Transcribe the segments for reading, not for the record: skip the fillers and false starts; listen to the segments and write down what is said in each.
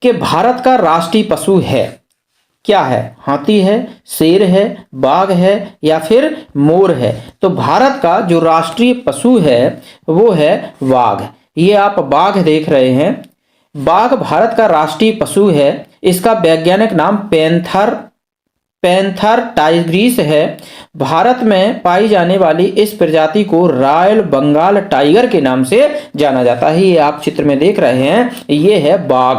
कि भारत का राष्ट्रीय पशु है, क्या है? हाथी है, शेर है, बाघ है या फिर मोर है? तो भारत का जो राष्ट्रीय पशु है वो है बाघ। ये आप बाघ देख रहे हैं। बाघ भारत का राष्ट्रीय पशु है। इसका वैज्ञानिक नाम पैंथर टाइग्रिस है। भारत में पाई जाने वाली इस प्रजाति को रॉयल बंगाल टाइगर के नाम से जाना जाता है। ये आप चित्र में देख रहे हैं, ये है बाघ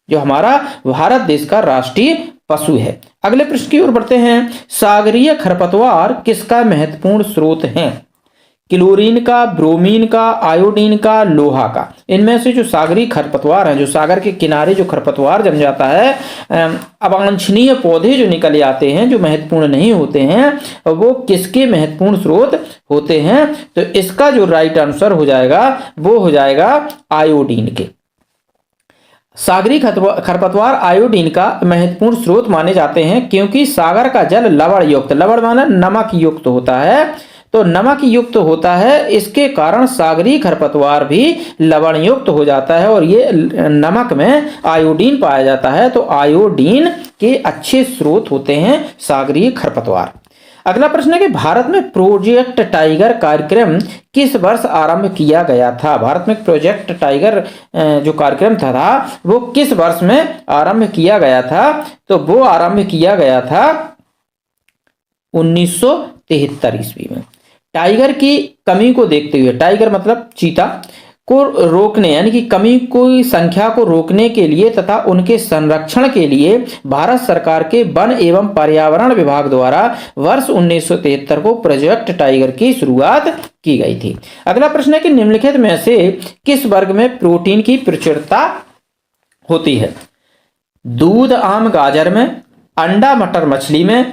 जो हमारा भारत देश का राष्ट्रीय पशु है। अगले प्रश्न की ओर बढ़ते हैं। सागरीय खरपतवार किसका महत्वपूर्ण स्रोत है? क्लोरीन का, ब्रोमीन का, आयोडीन का, लोहा का। इनमें से जो सागरीय खरपतवार हैं, जो सागर के किनारे जो खरपतवार जम जाता है, अवांछनीय पौधे जो निकल आते हैं, जो महत्वपूर्ण नहीं होते हैं, वो किसके महत्वपूर्ण स्रोत होते हैं? तो इसका जो राइट आंसर हो जाएगा वो हो जाएगा आयोडीन के। सागरीय खरपतवार आयोडीन का महत्वपूर्ण स्रोत माने जाते हैं क्योंकि सागर का जल लवण युक्त, लवण माना नमक युक्त होता है, तो नमक युक्त होता है, इसके कारण सागरीय खरपतवार भी लवण युक्त हो जाता है और ये नमक में आयोडीन पाया जाता है। तो आयोडीन के अच्छे स्रोत होते हैं सागरीय खरपतवार। अगला प्रश्न है कि भारत में प्रोजेक्ट टाइगर कार्यक्रम किस वर्ष आरंभ किया गया था? भारत में प्रोजेक्ट टाइगर जो कार्यक्रम था वो किस वर्ष में आरंभ किया गया था? तो वो आरंभ किया गया था 1973 ईस्वी में। टाइगर की कमी को देखते हुए, टाइगर मतलब चीता को रोकने यानी कि कमी की संख्या को रोकने के लिए तथा उनके संरक्षण के लिए भारत सरकार के वन एवं पर्यावरण विभाग द्वारा वर्ष 1973 को प्रोजेक्ट टाइगर की शुरुआत की गई थी। अगला प्रश्न है कि निम्नलिखित में से किस वर्ग में प्रोटीन की प्रचुरता होती है? दूध आम गाजर में, अंडा मटर मछली में,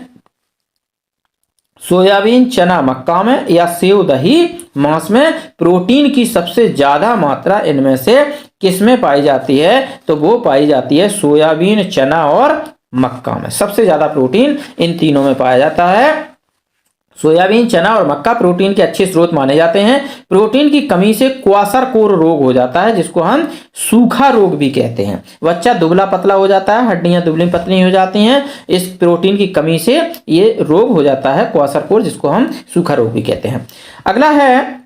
सोयाबीन चना मक्का में या सेव दही मांस में? प्रोटीन की सबसे ज्यादा मात्रा इनमें से किस में पाई जाती है? तो वो पाई जाती है सोयाबीन चना और मक्का में। सबसे ज्यादा प्रोटीन इन तीनों में पाया जाता है। सोयाबीन चना और मक्का प्रोटीन के अच्छे स्रोत माने जाते हैं। प्रोटीन की कमी से क्वाशरकोर रोग हो जाता है जिसको हम सूखा रोग भी कहते हैं। बच्चा दुबला पतला हो जाता है, हड्डियां दुबली पतली हो जाती हैं, इस प्रोटीन की कमी से ये रोग हो जाता है क्वाशरकोर, जिसको हम सूखा रोग भी कहते हैं। अगला है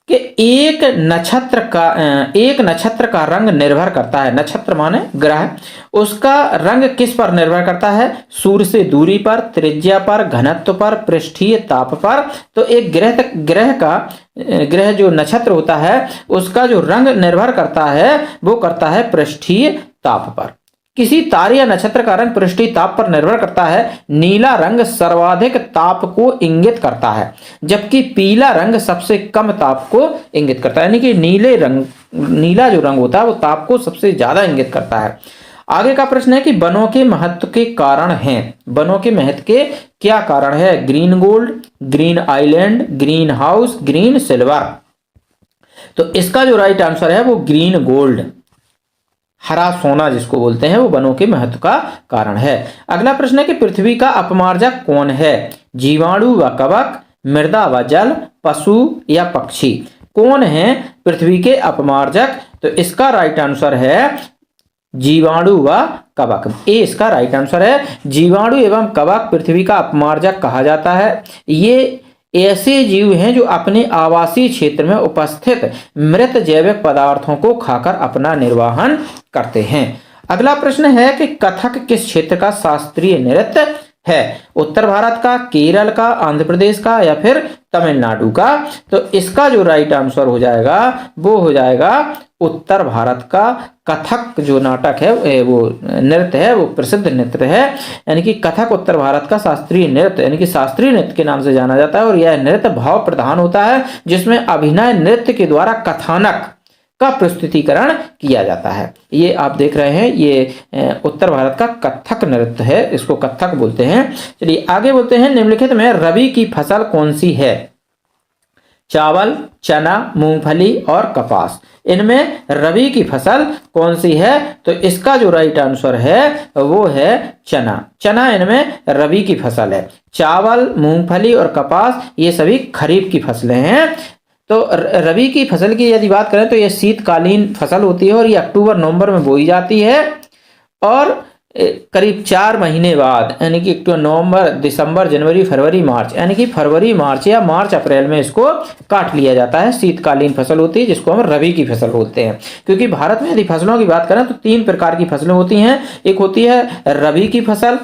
कि एक नक्षत्र का रंग निर्भर करता है, नक्षत्र माने ग्रह, उसका रंग किस पर निर्भर करता है? सूर्य से दूरी पर, त्रिज्या पर, घनत्व पर, पृष्ठीय ताप पर। तो एक ग्रह जो नक्षत्र होता है उसका जो रंग निर्भर करता है वो करता है पृष्ठीय ताप पर। किसी तारे या नक्षत्र का रंग पृष्ठीय ताप पर निर्भर करता है। नीला रंग सर्वाधिक ताप को इंगित करता है जबकि पीला रंग सबसे कम ताप को इंगित करता है, यानी कि नीला जो रंग होता है वो ताप को सबसे ज्यादा इंगित करता है। आगे का प्रश्न है कि वनों के महत्व के कारण हैं। वनों के महत्व के क्या कारण है? Green gold, green island, green house, green silver. तो इसका जो राइट आंसर है वो ग्रीन गोल्ड, हरा सोना जिसको बोलते हैं, वो वनों के महत्व का कारण है। अगला प्रश्न है कि पृथ्वी का अपमार्जक कौन है? जीवाणु व कवक, मृदा व जल, पशु या पक्षी? कौन है पृथ्वी के अपमार्जक? तो इसका राइट आंसर है जीवाणु व कवक। ए इसका राइट आंसर है। जीवाणु एवं कवक पृथ्वी का अपमार्जक कहा जाता है। ये ऐसे जीव हैं जो अपने आवासीय क्षेत्र में उपस्थित मृत जैविक पदार्थों को खाकर अपना निर्वहन करते हैं। अगला प्रश्न है कि कथक किस क्षेत्र का शास्त्रीय नृत्य है? उत्तर भारत का, केरल का, आंध्र प्रदेश का या फिर तमिलनाडु का? तो इसका जो राइट आंसर हो जाएगा वो हो जाएगा उत्तर भारत का। कथक जो नाटक है वो नृत्य है, वो प्रसिद्ध नृत्य है, यानी कि कथक उत्तर भारत का शास्त्रीय नृत्य यानी कि शास्त्रीय नृत्य के नाम से जाना जाता है। और यह नृत्य भाव प्रधान होता है जिसमें अभिनय नृत्य के द्वारा कथानक का प्रस्तुतिकरण किया जाता है। ये आप देख रहे हैं, ये उत्तर भारत का कथक नृत्य है, इसको कथक बोलते हैं। चलिए आगे बोलते हैं, निम्नलिखित में रबी की फसल कौन सी है? चावल, चना, मूंगफली और कपास। इनमें रबी की फसल कौन सी है? तो इसका जो राइट आंसर है वो है चना। चना इनमें रबी की फसल है। चावल, मूंगफली और कपास ये सभी खरीफ की फसलें हैं। तो रबी की फसल की यदि बात करें तो यह शीतकालीन फसल होती है और ये अक्टूबर नवंबर में बोई जाती है। और करीब 4 महीने बाद यानी कि नवंबर, दिसंबर, जनवरी, फरवरी, मार्च यानी कि फरवरी, मार्च या मार्च अप्रैल में इसको काट लिया जाता है। शीतकालीन फसल होती है जिसको हम रबी की फसल बोलते हैं। क्योंकि भारत में यदि फसलों की बात करें तो 3 प्रकार की फसलें होती हैं। एक होती है रबी की फसल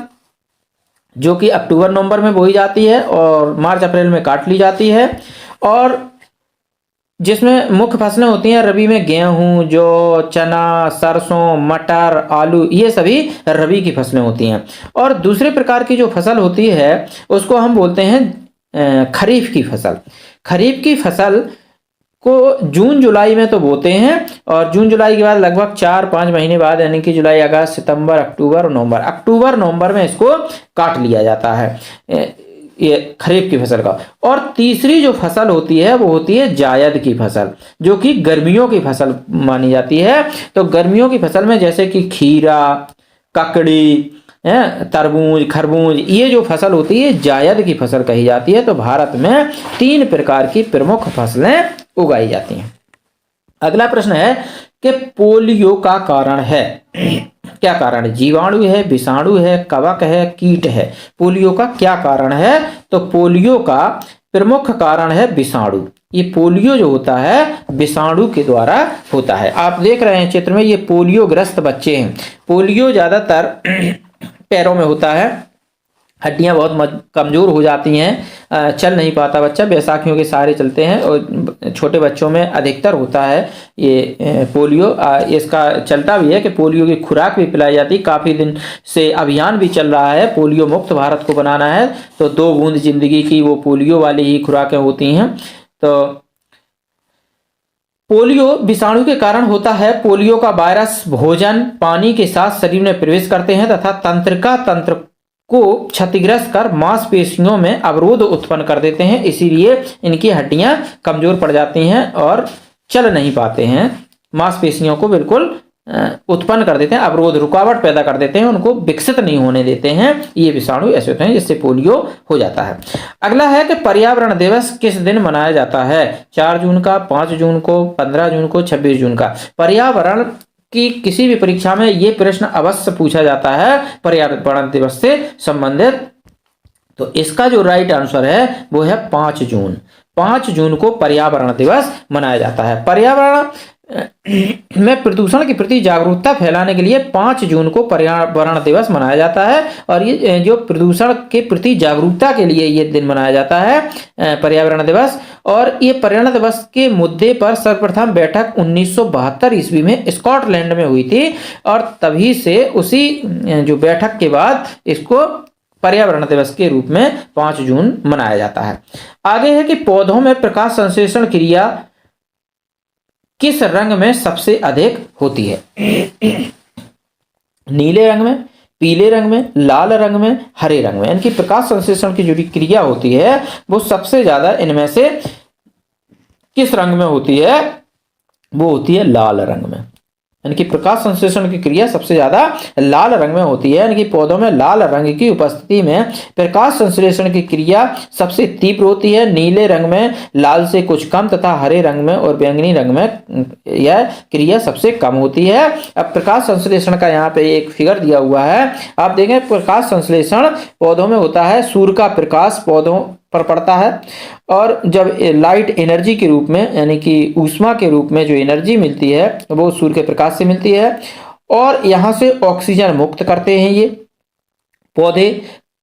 जो कि अक्टूबर नवंबर में बोई जाती है और मार्च अप्रैल में काट ली जाती है, और जिसमें मुख्य फसलें होती हैं रबी में गेहूं, जौ, चना, सरसों, मटर, आलू, ये सभी रबी की फसलें होती हैं। और दूसरे प्रकार की जो फसल होती है उसको हम बोलते हैं खरीफ की फसल। खरीफ की फसल को जून जुलाई में तो बोते हैं, और जून जुलाई के बाद लगभग 4-5 महीने बाद यानी कि जुलाई, अगस्त, सितंबर, अक्टूबर और नवंबर, अक्टूबर नवंबर में इसको काट लिया जाता है ये खरीफ की फसल का। और तीसरी जो फसल होती है वो होती है जायद की फसल, जो कि गर्मियों की फसल मानी जाती है। तो गर्मियों की फसल में जैसे कि खीरा, ककड़ी, तरबूज, खरबूज, ये जो फसल होती है जायद की फसल कही जाती है। तो भारत में 3 प्रकार की प्रमुख फसलें उगाई जाती हैं। अगला प्रश्न है कि पोलियो का कारण है क्या कारण है? जीवाणु है, विषाणु है, कवक है, कीट है। पोलियो का क्या कारण है? तो पोलियो का प्रमुख कारण है विषाणु। ये पोलियो जो होता है विषाणु के द्वारा होता है। आप देख रहे हैं चित्र में, ये पोलियो ग्रस्त बच्चे हैं। पोलियो ज्यादातर पैरों में होता है, हड्डियां बहुत कमजोर हो जाती हैं, चल नहीं पाता बच्चा, बैसाखियों के सहारे चलते हैं, और छोटे बच्चों में अधिकतर होता है ये पोलियो। इसका चलता भी है कि पोलियो की खुराक भी पिलाई जाती है। काफ़ी दिन से अभियान भी चल रहा है, पोलियो मुक्त भारत को बनाना है। तो 2 बूंद जिंदगी की वो पोलियो वाली ही खुराकें होती हैं। तो पोलियो विषाणु के कारण होता है। पोलियो का वायरस भोजन, पानी के साथ शरीर में प्रवेश करते हैं तथा तंत्रिका तंत्र को क्षतिग्रस्त कर मांसपेशियों में अवरोध उत्पन्न कर देते हैं। इसीलिए इनकी हड्डियां कमजोर पड़ जाती हैं और चल नहीं पाते हैं। मांसपेशियों को बिल्कुल उत्पन्न कर देते हैं, अवरोध, रुकावट पैदा कर देते हैं, उनको विकसित नहीं होने देते हैं। ये विषाणु ऐसे होते हैं जिससे पोलियो हो जाता है। अगला है कि पर्यावरण दिवस किस दिन मनाया जाता है? 4 जून का, 5 जून को, 15 जून को, 26 जून का। पर्यावरण कि किसी भी परीक्षा में ये प्रश्न अवश्य पूछा जाता है पर्यावरण दिवस से संबंधित। तो इसका जो राइट आंसर है वो है 5 जून। 5 जून को पर्यावरण दिवस मनाया जाता है। पर्यावरण में प्रदूषण के प्रति जागरूकता फैलाने के लिए 5 जून को पर्यावरण दिवस मनाया जाता है। और ये जो प्रदूषण के प्रति जागरूकता के लिए ये दिन मनाया जाता है पर्यावरण दिवस। और ये पर्यावरण दिवस के मुद्दे पर सर्वप्रथम बैठक 1972 ईस्वी में स्कॉटलैंड में हुई थी, और तभी से उसी जो बैठक के बाद इसको पर्यावरण दिवस के रूप में 5 जून मनाया जाता है। आगे है कि पौधों में प्रकाश संश्लेषण क्रिया किस रंग में सबसे अधिक होती है? नीले रंग में, पीले रंग में, लाल रंग में, हरे रंग में। इनकी प्रकाश संश्लेषण की जो क्रिया होती है वो सबसे ज्यादा इनमें से किस रंग में होती है? वो होती है लाल रंग में। इनकी प्रकाश संश्लेषण की क्रिया सबसे ज्यादा लाल रंग में होती है। इनकी पौधों में लाल रंग की उपस्थिति में प्रकाश संश्लेषण की क्रिया सबसे तीव्र होती है। नीले रंग में लाल से कुछ कम तथा हरे रंग में और बैंगनी रंग में यह क्रिया सबसे कम होती है। अब प्रकाश संश्लेषण का यहाँ पे एक फिगर दिया हुआ है, आप देखें। प्रकाश संश्लेषण पौधों में होता है, सूर्य का प्रकाश पौधों पर पड़ता है, और जब लाइट एनर्जी के रूप में यानी कि ऊष्मा के रूप में जो एनर्जी मिलती है वो सूर्य के प्रकाश से मिलती है, और यहाँ से ऑक्सीजन मुक्त करते हैं ये पौधे।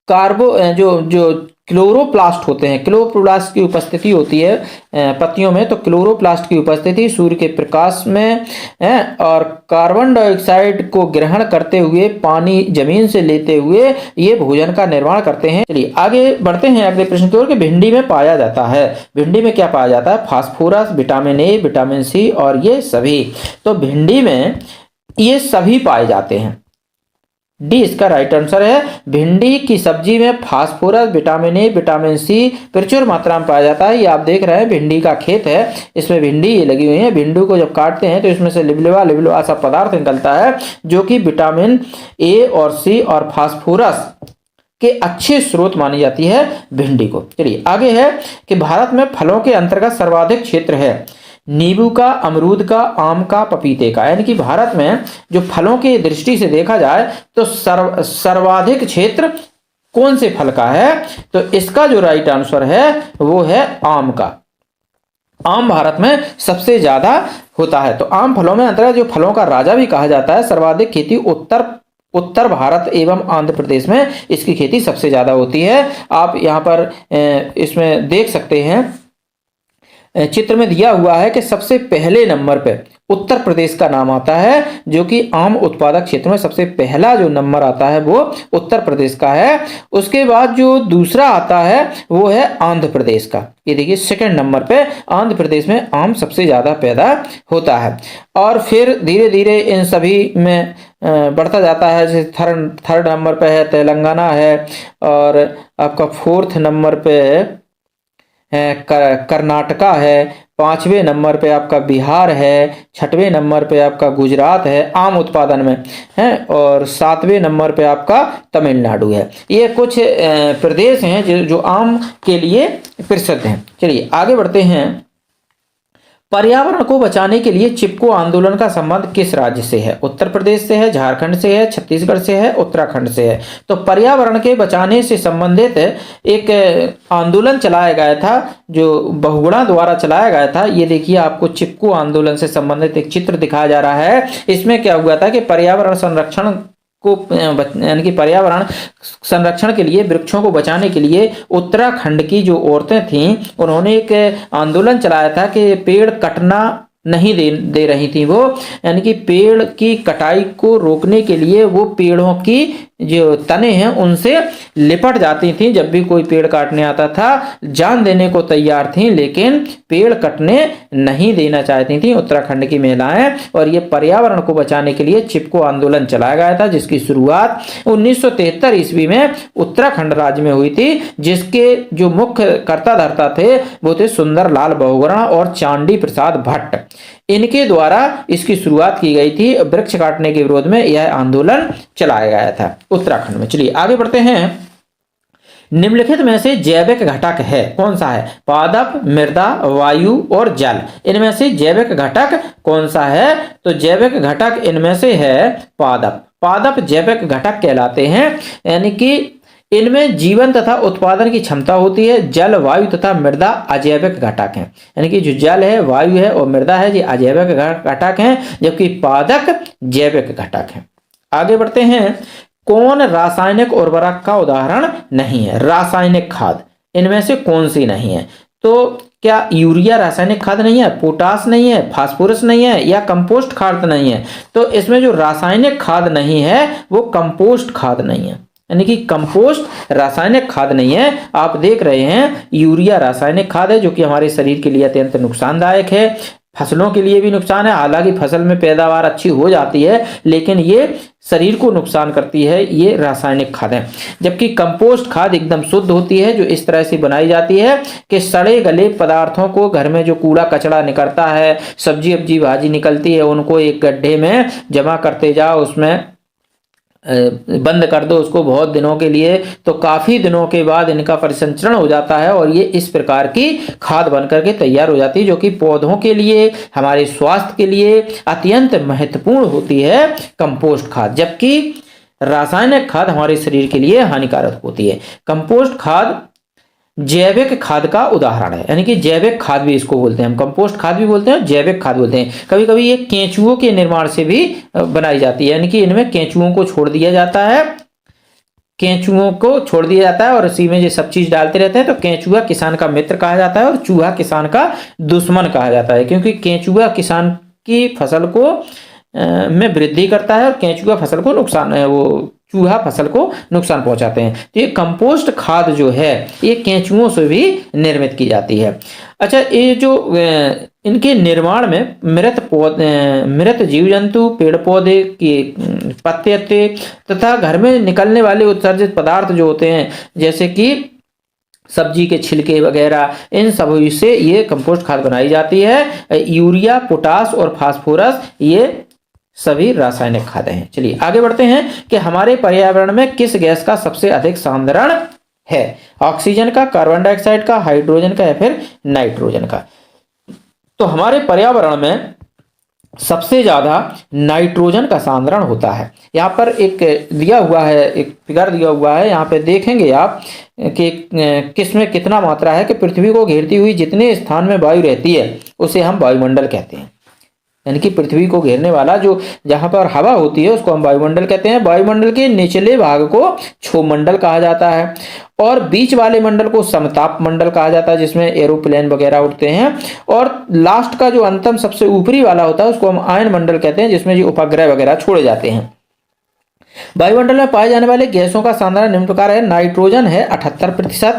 जो क्लोरोप्लास्ट होते हैं, क्लोरोप्लास्ट की उपस्थिति होती है पत्तियों में। तो क्लोरोप्लास्ट की उपस्थिति सूर्य के प्रकाश में है, और कार्बन डाइऑक्साइड को ग्रहण करते हुए पानी जमीन से लेते हुए ये भोजन का निर्माण करते हैं। चलिए आगे बढ़ते हैं अगले प्रश्न की ओर कि भिंडी में पाया जाता है। भिंडी में क्या पाया जाता है? Phosphorus, vitamin A, vitamin C और ये सभी। तो भिंडी में ये सभी पाए जाते हैं। डी इसका राइट आंसर है। भिंडी की सब्जी में phosphorus, vitamin A, vitamin C प्रचुर मात्रा में पाया जाता है। ये आप देख रहे हैं भिंडी का खेत है, इसमें भिंडी ये लगी हुई है। भिंडी को जब काटते हैं तो इसमें से लिबलिबा सा पदार्थ निकलता है जो कि विटामिन ए और सी और फास्फोरस के अच्छे स्रोत मानी जाती है भिंडी को। चलिए आगे है कि भारत में फलों के अंतर्गत सर्वाधिक क्षेत्र है नींबू का, अमरूद का, आम का, पपीते का। यानी कि भारत में जो फलों की दृष्टि से देखा जाए तो सर्वाधिक क्षेत्र कौन से फल का है? तो इसका जो राइट आंसर है वो है आम का। आम भारत में सबसे ज्यादा होता है। तो आम फलों में अंतर्गत जो फलों का राजा भी कहा जाता है, सर्वाधिक खेती उत्तर भारत एवं आंध्र प्रदेश में इसकी खेती सबसे ज्यादा होती है। आप यहाँ पर इसमें देख सकते हैं, चित्र में दिया हुआ है कि सबसे पहले नंबर पे उत्तर प्रदेश का नाम आता है, जो कि आम उत्पादक क्षेत्र में सबसे पहला जो नंबर आता है वो उत्तर प्रदेश का है। उसके बाद जो दूसरा आता है वो है आंध्र प्रदेश का। ये देखिए सेकंड नंबर पे आंध्र प्रदेश में आम सबसे ज्यादा पैदा होता है। और फिर धीरे धीरे इन सभी में बढ़ता जाता है। जैसे थर्ड नंबर पे है तेलंगाना है, और आपका फोर्थ नंबर पे कर्नाटका है, पांचवें नंबर पे आपका बिहार है, छठवें नंबर पे आपका गुजरात है आम उत्पादन में है, और सातवें नंबर पे आपका तमिलनाडु है। ये कुछ प्रदेश हैं जो आम के लिए प्रसिद्ध हैं। चलिए आगे बढ़ते हैं। पर्यावरण को बचाने के लिए चिपको आंदोलन का संबंध किस राज्य से है? उत्तर प्रदेश से है, झारखंड से है, छत्तीसगढ़ से है, उत्तराखंड से है। तो पर्यावरण के बचाने से संबंधित एक आंदोलन चलाया गया था, जो बहुगुणा द्वारा चलाया गया था। ये देखिए आपको चिपको आंदोलन से संबंधित एक चित्र दिखाया जा रहा है। इसमें क्या हुआ था कि पर्यावरण संरक्षण को, यानी कि पर्यावरण संरक्षण के लिए, वृक्षों को बचाने के लिए उत्तराखंड की जो औरतें थीं उन्होंने एक आंदोलन चलाया था कि पेड़ कटना नहीं दे रही थी वो, यानी कि पेड़ की कटाई को रोकने के लिए वो पेड़ों की जो तने हैं उनसे लिपट जाती थी। जब भी कोई पेड़ काटने आता था जान देने को तैयार थी, लेकिन पेड़ कटने नहीं देना चाहती थी उत्तराखंड की महिलाएं। और ये पर्यावरण को बचाने के लिए चिपको आंदोलन चलाया गया था, जिसकी शुरुआत 1973 ईस्वी में उत्तराखंड राज्य में हुई थी, जिसके जो मुख्य कर्ता धर्ता थे वो थे सुंदर लाल बहुगुणा और चांडी प्रसाद भट्ट। इनके द्वारा इसकी शुरुआत की गई थी। वृक्ष काटने के विरोध में यह आंदोलन चलाया गया था उत्तराखंड में। चलिए आगे बढ़ते हैं। निम्नलिखित में से जैविक घटक है कौन सा है? पादप, मृदा, वायु और जल। इनमें से जैविक घटक कौन सा है? तो जैविक घटक इनमें से है पादप। पादप जैविक घटक कहलाते हैं, यानी कि इनमें जीवन तथा उत्पादन की क्षमता होती है। जल, वायु तथा मृदा अजैविक घटक हैं, यानी कि जो जल है, वायु है और मृदा है ये अजैविक घटक हैं, जबकि पादप जैविक घटक हैं। आगे बढ़ते हैं। कौन रासायनिक उर्वरक का उदाहरण नहीं है? रासायनिक खाद इनमें से कौन सी नहीं है? तो क्या यूरिया रासायनिक खाद नहीं है, पोटास नहीं है, फास्फोरस नहीं है, या कंपोस्ट खाद नहीं है? तो इसमें जो रासायनिक खाद नहीं है वो कंपोस्ट खाद नहीं है, यानी कि कंपोस्ट रासायनिक खाद नहीं है। आप देख रहे हैं यूरिया रासायनिक खाद है, जो कि हमारे शरीर के लिए अत्यंत नुकसानदायक है, फसलों के लिए भी नुकसान है। हालांकि फसल में पैदावार अच्छी हो जाती है, लेकिन ये शरीर को नुकसान करती है, ये रासायनिक खाद है। जबकि कंपोस्ट खाद एकदम शुद्ध होती है, जो इस तरह से बनाई जाती है कि सड़े गले पदार्थों को, घर में जो कूड़ा कचरा निकलता है, सब्जी अब्जी भाजी निकलती है, उनको एक गड्ढे में जमा करते जाओ, उसमें बंद कर दो उसको बहुत दिनों के लिए, तो काफी दिनों के बाद इनका परिसंचरण हो जाता है और ये इस प्रकार की खाद बनकर के तैयार हो जाती है, जो कि पौधों के लिए, हमारे स्वास्थ्य के लिए अत्यंत महत्वपूर्ण होती है कंपोस्ट खाद। जबकि रासायनिक खाद हमारे शरीर के लिए हानिकारक होती है। कंपोस्ट खाद जैविक खाद का उदाहरण है, यानी कि जैविक खाद भी इसको बोलते हैं हम, कंपोस्ट खाद भी बोलते हैं, जैविक खाद बोलते हैं। कभी कभी ये केंचुओं के निर्माण से भी बनाई जाती है, यानी कि इनमें केंचुओं को छोड़ दिया जाता है, केंचुओं को छोड़ दिया जाता है और इसी में ये सब चीज डालते रहते हैं। तो केंचुआ किसान का मित्र कहा जाता है और चूहा किसान का दुश्मन कहा जाता है, क्योंकि केंचुआ किसान की फसल को में वृद्धि करता है और केंचुआ फसल को नुकसान, वो चूहा फसल को नुकसान पहुंचाते हैं। तो ये कंपोस्ट खाद जो है ये केंचुओं से भी निर्मित की जाती है। अच्छा, ये जो इनके निर्माण में मृत जीव जंतु, पेड़ पौधे के पत्ते तथा घर में निकलने वाले उत्सर्जित पदार्थ जो होते हैं, जैसे कि सब्जी के छिलके वगैरह, इन सभी से ये कंपोस्ट खाद बनाई जाती है। यूरिया, पोटास और फास्फोरस ये सभी रासायनिक खाद हैं। चलिए आगे बढ़ते हैं कि हमारे पर्यावरण में किस गैस का सबसे अधिक सांद्रण है? ऑक्सीजन का, कार्बन डाइऑक्साइड का, हाइड्रोजन का या फिर नाइट्रोजन का? तो हमारे पर्यावरण में सबसे ज्यादा नाइट्रोजन का सांद्रण होता है। यहाँ पर एक दिया हुआ है, एक फिगर दिया हुआ है, यहाँ पे देखेंगे आप कि किस में कितना मात्रा है कि पृथ्वी को घेरती हुई जितने स्थान में वायु रहती है उसे हम वायुमंडल कहते हैं। यानी कि पृथ्वी को घेरने वाला जो जहां पर हवा होती है उसको हम वायुमंडल कहते हैं। वायुमंडल के निचले भाग को क्षोमंडल कहा जाता है और बीच वाले मंडल को समताप मंडल कहा जाता है, जिसमें एरोप्लेन वगैरह उड़ते हैं। और लास्ट का जो अंतम सबसे ऊपरी वाला होता है उसको हम आयन मंडल कहते हैं, जिसमें जो उपग्रह वगैरह छोड़े जाते हैं। वायुमंडल में पाए जाने वाले गैसों का सांद्रण निम्न प्रकार है। नाइट्रोजन है 78%,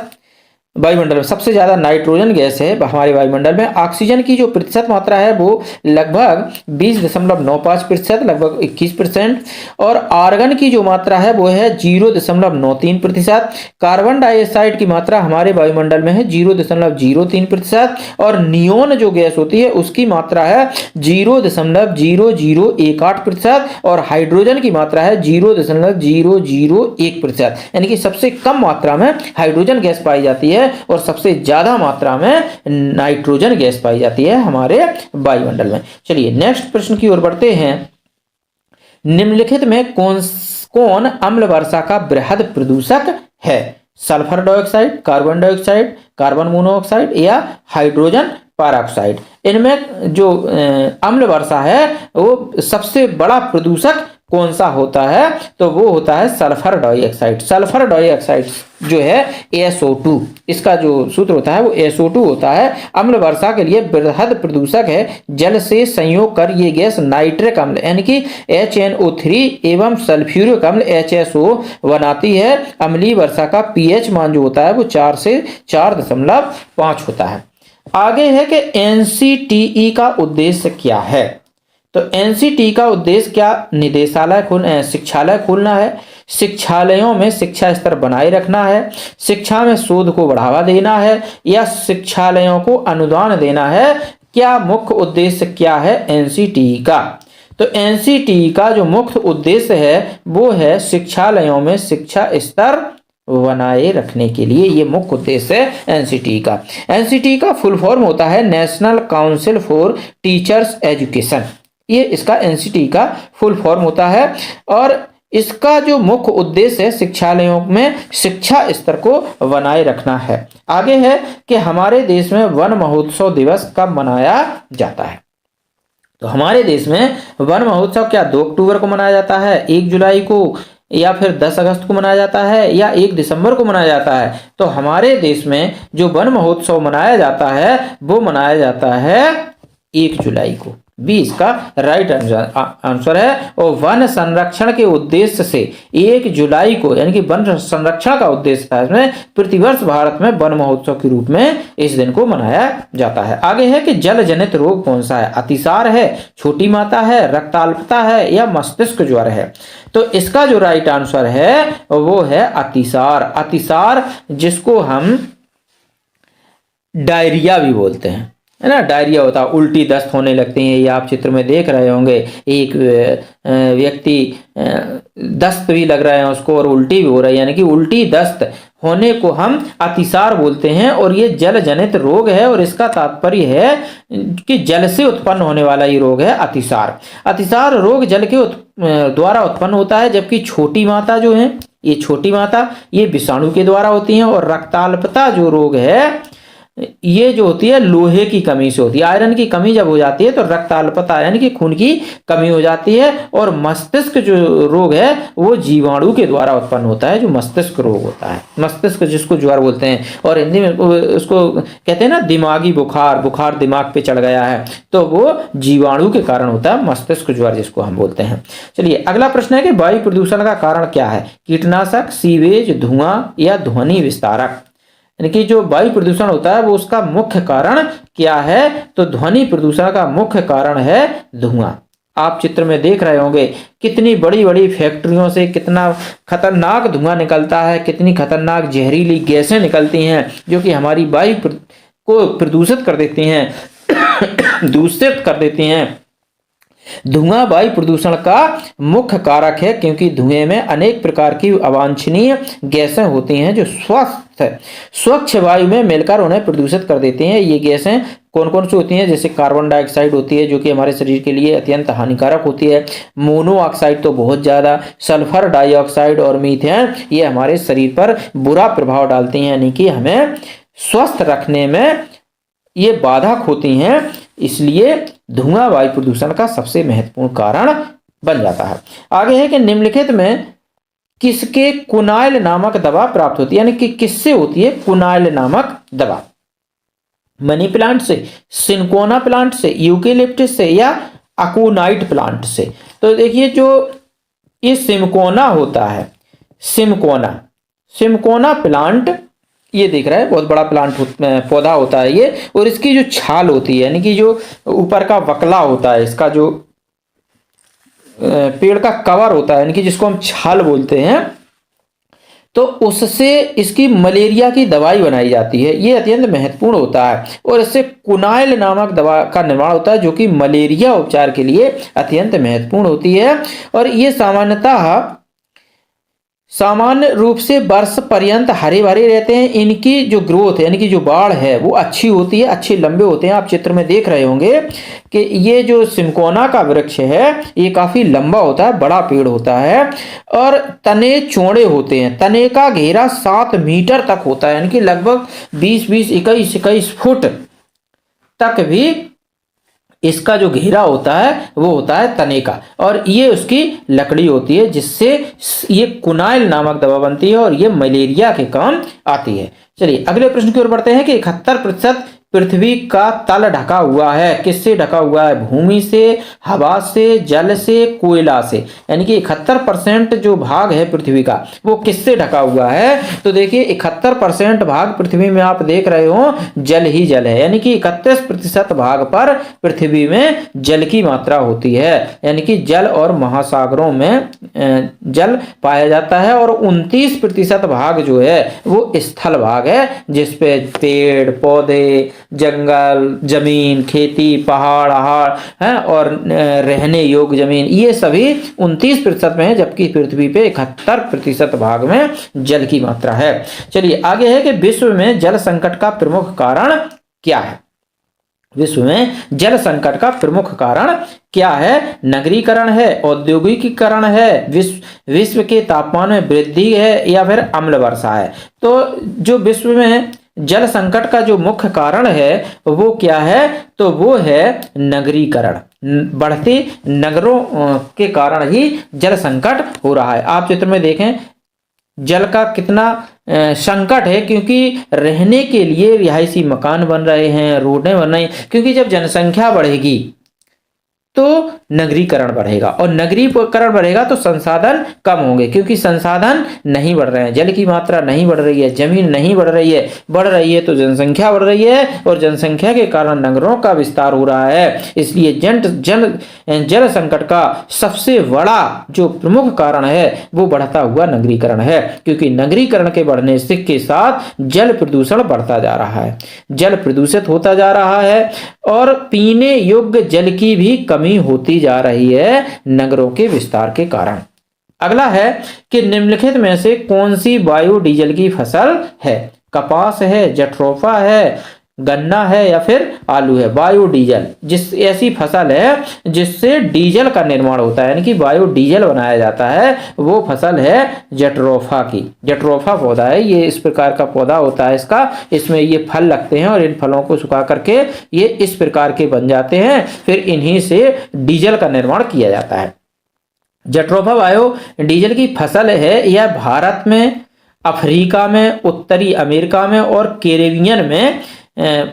वायुमंडल में सबसे ज्यादा नाइट्रोजन गैस है हमारे वायुमंडल में। ऑक्सीजन की जो प्रतिशत मात्रा है वो लगभग 20.95%, लगभग 21%। और आर्गन की जो मात्रा है वो है 0.93%। कार्बन डाइऑक्साइड की मात्रा हमारे वायुमंडल में है 0.03%। और नियोन जो गैस होती है उसकी मात्रा है 0.0018%। और हाइड्रोजन की मात्रा है 0.001%। यानी कि सबसे कम मात्रा में हाइड्रोजन गैस पाई जाती है और सबसे ज्यादा मात्रा में नाइट्रोजन गैस पाई जाती है हमारे वायुमंडल में। चलिए नेक्स्ट प्रश्न की ओर बढ़ते हैं। निम्नलिखित में कौन अम्ल वर्षा का बृहद प्रदूषक है? Sulphur dioxide, carbon dioxide, carbon monoxide या हाइड्रोजन पेरोक्साइड? इनमें जो अम्ल वर्षा है वो सबसे बड़ा प्रदूषक कौन सा होता है? तो वो होता है सल्फर डाइऑक्साइड। सल्फर डाइऑक्साइड जो है SO2, इसका जो सूत्र होता है वो SO2 होता है। अम्ल वर्षा के लिए बृहद प्रदूषक है। जल से संयोग कर ये गैस नाइट्रिक अम्ल यानी कि HNO3 एवं सल्फ्यूरिक अम्ल HSO बनाती है। अम्लीय वर्षा का pH मान जो होता है वो 4 से 4.5 होता है। आगे है कि NCTE का उद्देश्य क्या है? तो NCTE का उद्देश्य क्या? निदेशालय शिक्षालय खोलना है, शिक्षालयों में शिक्षा स्तर बनाए रखना है, शिक्षा में शोध को बढ़ावा देना है या शिक्षालयों को अनुदान देना है? क्या मुख्य उद्देश्य क्या है NCTE का? तो NCTE का जो मुख्य उद्देश्य है वो है शिक्षालयों में शिक्षा स्तर बनाए रखने के लिए, ये मुख्य उद्देश्य है NCTE का। NCTE का फुल फॉर्म होता है national council for teachers education. ये इसका NCTE का फुल फॉर्म होता है और इसका जो मुख्य उद्देश्य है शिक्षालयों में शिक्षा स्तर को बनाए रखना है। आगे है कि हमारे देश में वन महोत्सव दिवस कब मनाया जाता है? तो हमारे देश में वन महोत्सव क्या 2 अक्टूबर को मनाया जाता है, 1 जुलाई को, या फिर 10 अगस्त को मनाया जाता है, या 1 दिसंबर को मनाया जाता है? तो हमारे देश में जो वन महोत्सव मनाया जाता है वो मनाया जाता है 1 जुलाई को। 20 का राइट आंसर है। और वन संरक्षण के उद्देश्य से 1 जुलाई को यानी कि वन संरक्षण का उद्देश्य था इसमें, प्रतिवर्ष भारत में वन महोत्सव के रूप में इस दिन को मनाया जाता है। आगे है कि जल जनित रोग कौन सा है? अतिसार है, छोटी माता है, रक्ताल्पता है या मस्तिष्क ज्वर है? तो इसका जो राइट आंसर है वो है अतिसार। अतिसार जिसको हम डायरिया भी बोलते हैं, है ना, डायरिया होता है, उल्टी दस्त होने लगती है। ये आप चित्र में देख रहे होंगे, एक व्यक्ति दस्त भी लग रहा है उसको और उल्टी भी हो रही है, यानी कि उल्टी दस्त होने को हम अतिसार बोलते हैं। और ये जल जनित रोग है और इसका तात्पर्य है कि जल से उत्पन्न होने वाला ये रोग है अतिसार। अतिसार रोग जल के द्वारा उत्पन्न होता है, जबकि छोटी माता जो है, ये छोटी माता ये विषाणु के द्वारा होती है। और रक्ताल्पता जो रोग है ये जो होती है लोहे की कमी से होती है। आयरन की कमी जब हो जाती है तो रक्ताल्पता यानी कि खून की कमी हो जाती है। और मस्तिष्क जो रोग है वो जीवाणु के द्वारा उत्पन्न होता है, जो मस्तिष्क रोग होता है, मस्तिष्क जिसको ज्वर बोलते हैं। और हिंदी में उसको कहते हैं ना दिमागी बुखार, बुखार दिमाग पे चढ़ गया है, तो वो जीवाणु के कारण होता है मस्तिष्क ज्वर जिसको हम बोलते हैं। चलिए अगला प्रश्न है कि वायु प्रदूषण का कारण क्या है? कीटनाशक, सीवेज, धुआं या ध्वनि विस्तारक? यानी कि जो वायु प्रदूषण होता है वो उसका मुख्य कारण क्या है? तो ध्वनि प्रदूषण का मुख्य कारण है धुआं। आप चित्र में देख रहे होंगे कितनी बड़ी बड़ी फैक्ट्रियों से कितना खतरनाक धुआं निकलता है, कितनी खतरनाक जहरीली गैसें निकलती हैं जो कि हमारी वायु को प्रदूषित कर देती हैं, दूषित कर देती हैं। धुआं वायु प्रदूषण का मुख्य कारक है क्योंकि धुएं में अनेक प्रकार की अवांछनीय गैसें होती हैं जो स्वच्छ वायु में मिलकर उन्हें प्रदूषित कर देती हैं। ये गैसें कौन कौन सी होती हैं? जैसे कार्बन डाइऑक्साइड होती है जो कि हमारे शरीर के लिए अत्यंत हानिकारक होती है, मोनोऑक्साइड तो बहुत ज़्यादा, सल्फर डाइऑक्साइड और मीथेन ये हमारे शरीर पर बुरा प्रभाव डालती हैं, यानी कि हमें स्वस्थ रखने में ये बाधक होती हैं। इसलिए धुआं वायु प्रदूषण का सबसे महत्वपूर्ण कारण बन जाता है। आगे है कि निम्नलिखित में किसके कुनाइल नामक दवा प्राप्त होती है, यानी कि किससे होती है कुनाइल नामक दवा? मनी प्लांट से, सिंकोना प्लांट से, यूकेलिप्टस से या अकोनाइट प्लांट से? तो देखिए जो ये सिमकोना होता है, सिमकोना प्लांट ये दिख रहा है, बहुत बड़ा पौधा होता है ये, और इसकी जो छाल होती है यानी कि जो ऊपर का वकला होता है, इसका जो पेड़ का कवर होता है यानी कि जिसको हम छाल बोलते हैं, तो उससे इसकी मलेरिया की दवाई बनाई जाती है। ये अत्यंत महत्वपूर्ण होता है और इससे कुनाइल नामक दवा का निर्माण होता है जो कि मलेरिया उपचार के लिए अत्यंत महत्वपूर्ण होती है। और ये सामान्य रूप से वर्ष पर्यंत हरे भरे रहते हैं। इनकी जो ग्रोथ है यानी कि जो बाढ़ है वो अच्छी होती है, अच्छे लंबे होते हैं। आप चित्र में देख रहे होंगे कि ये जो सिमकोना का वृक्ष है ये काफी लंबा होता है, बड़ा पेड़ होता है और तने चौड़े होते हैं। तने का घेरा 7 मीटर तक होता है, यानी कि लगभग 20-21 फुट तक भी इसका जो घेरा होता है वो होता है तने का, और ये उसकी लकड़ी होती है जिससे ये कुनाइल नामक दवा बनती है और ये मलेरिया के काम आती है। चलिए अगले प्रश्न की ओर बढ़ते हैं कि 71% पृथ्वी का तल ढका हुआ है, किससे ढका हुआ है? भूमि से, हवा से, जल से, कोयला से। यानी कि 71% जो भाग है पृथ्वी का वो किससे ढका हुआ है? तो देखिए 71% भाग पृथ्वी में आप देख रहे हो जल ही जल है, यानी कि 31% भाग पर पृथ्वी में जल की मात्रा होती है, यानी कि जल और महासागरों में जल पाया जाता है। और 29% भाग जो है वो स्थल भाग है जिसपे पेड़ पौधे, जंगल, जमीन, खेती, पहाड़ है और रहने योग्य जमीन, ये सभी 29% में है, जबकि पृथ्वी पे 71% भाग में जल की मात्रा है। चलिए आगे है कि विश्व में जल संकट का प्रमुख कारण क्या है? विश्व में जल संकट का प्रमुख कारण क्या है? नगरीकरण है, औद्योगिकीकरण है, विश्व के तापमान में वृद्धि है या फिर अम्ल वर्षा है? तो जो विश्व में जल संकट का जो मुख्य कारण है वो क्या है? तो वो है नगरीकरण। बढ़ते नगरों के कारण ही जल संकट हो रहा है। आप चित्र में देखें जल का कितना संकट है, क्योंकि रहने के लिए रिहायशी मकान बन रहे हैं, रोडें बन रही हैं, क्योंकि जब जनसंख्या बढ़ेगी तो नगरीकरण बढ़ेगा और नगरीकरण बढ़ेगा तो संसाधन कम होंगे, क्योंकि संसाधन नहीं बढ़ रहे हैं, जल की मात्रा नहीं बढ़ रही है, जमीन नहीं बढ़ रही है तो जनसंख्या बढ़ रही है और जनसंख्या के कारण नगरों का विस्तार हो रहा है। इसलिए जल संकट का सबसे बड़ा जो प्रमुख कारण है वो बढ़ता हुआ नगरीकरण है, क्योंकि नगरीकरण के बढ़ने के साथ जल प्रदूषण बढ़ता जा रहा है, जल प्रदूषित होता जा रहा है और पीने योग्य जल की भी कमी होती जा रही है नगरों के विस्तार के कारण। अगला है कि निम्नलिखित में से कौन सी बायोडीजल की फसल है? कपास है, जट्रोफा है, गन्ना है या फिर आलू है? बायोडीजल ऐसी फसल है जिससे डीजल का निर्माण होता है, यानी कि बायोडीजल बनाया जाता है, वो फसल है जट्रोफा की। जट्रोफा पौधा है, ये इस प्रकार का पौधा होता है इसमें ये फल लगते हैं और इन फलों को सुखा करके ये इस प्रकार के बन जाते हैं, फिर इन्हीं से डीजल का निर्माण किया जाता है। जट्रोफा बायोडीजल की फसल है। यह भारत में, अफ्रीका में, उत्तरी अमेरिका में और कैरेबियन में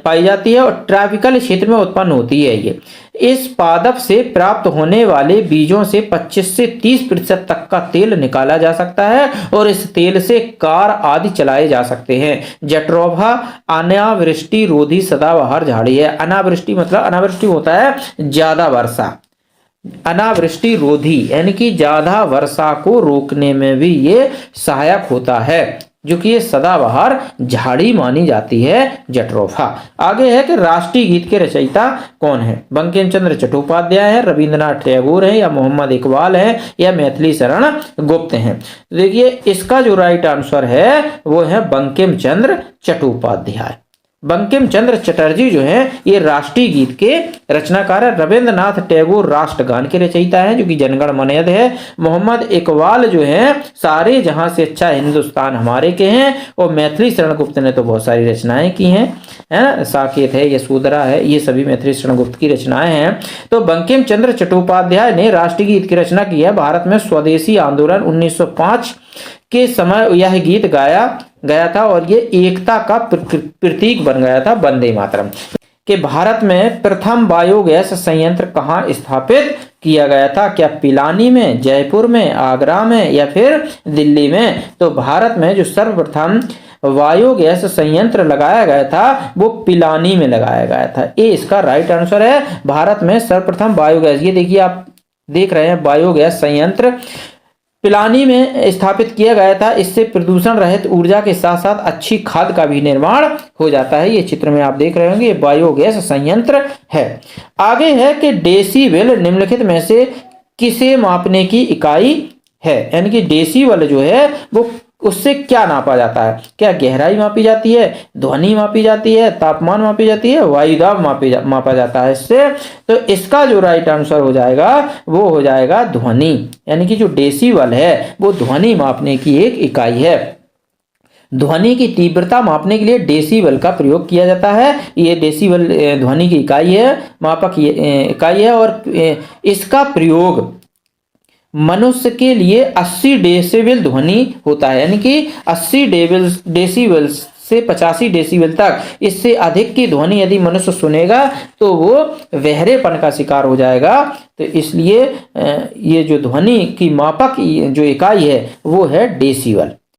पाई जाती है और ट्रॉपिकल क्षेत्र में उत्पन्न होती है। ये इस पादप से प्राप्त होने वाले बीजों से 25 से 30% तक का तेल निकाला जा सकता है और इस तेल से कार आदि चलाए जा सकते हैं। जट्रोफा अनावृष्टि रोधी सदाबहार झाड़ी है। अनावृष्टि मतलब अनावृष्टि होता है ज्यादा वर्षा, अनावृष्टि रोधी यानी कि ज्यादा वर्षा को रोकने में भी ये सहायक होता है, जो कि ये सदाबहार झाड़ी मानी जाती है जट्रोफा। आगे है कि राष्ट्रीय गीत के रचयिता कौन है? बंकिम चंद्र चट्टोपाध्याय है, रविंद्रनाथ टैगोर है या मोहम्मद इकबाल है या मैथिली शरण गुप्त हैं? देखिए इसका जो राइट आंसर है वो है बंकिम चंद्र चट्टोपाध्याय। बंकिम चंद्र चटर्जी जो हैं ये राष्ट्रीय गीत के रचनाकार है। रविंद्रनाथ टैगोर राष्ट्रगान के रचयिता हैं जो कि जनगण मन है। मोहम्मद इकबाल जो हैं सारे जहां से अच्छा हिंदुस्तान हमारे के हैं। और मैथिली शरण गुप्त ने तो बहुत सारी रचनाएं की हैं, है ना, साकेत है, यशोधरा है, ये सभी मैथिली शरण गुप्त की रचनाएं हैं। तो बंकिम चंद्र चट्टोपाध्याय ने राष्ट्रीय गीत की रचना की है। भारत में स्वदेशी आंदोलन 1905 के समय यह गीत गाया गया था और ये एकता का प्रतीक बन गया था, वंदे मातरम। कि भारत में प्रथम बायोगैस संयंत्र कहाँ स्थापित किया गया था? क्या पिलानी में, जयपुर में, आगरा में या फिर दिल्ली में? तो भारत में जो सर्वप्रथम बायोगैस संयंत्र लगाया गया था वो पिलानी में लगाया गया था। ये इसका राइट आंसर है। भारत में सर्वप्रथम बायोगैस, ये देखिए आप देख रहे हैं बायोगैस संयंत्र पिलानी में स्थापित किया गया था। इससे प्रदूषण रहित ऊर्जा के साथ साथ अच्छी खाद का भी निर्माण हो जाता है। ये चित्र में आप देख रहे होंगे, ये बायोगैस संयंत्र है। आगे है कि डेसीबल निम्नलिखित में से किसे मापने की इकाई है? यानी कि डेसीबल जो है वो उससे क्या नापा जाता है? क्या गहराई मापी जाती है, ध्वनि मापी जाती है, तापमान मापी जाती है, वायुदाब मापा जाता है इससे? तो इसका जो राइट आंसर हो जाएगा वो हो जाएगा ध्वनि। यानी कि जो डेसिबल है वो ध्वनि मापने की एक इकाई है। ध्वनि की तीव्रता मापने के लिए डेसिबल का प्रयोग किया जाता है। ये डेसिबल ध्वनि की इकाई है, मापक इकाई है। और इसका प्रयोग मनुष्य के लिए 80 डेसिबल ध्वनि होता है। यानी कि 80 डेसिबल से 85 डेसिबल तक, इससे अधिक की ध्वनि यदि मनुष्य सुनेगा तो वो बहरेपन का शिकार हो जाएगा। तो इसलिए ये जो ध्वनि की मापक जो इकाई है वो है डेसिबल।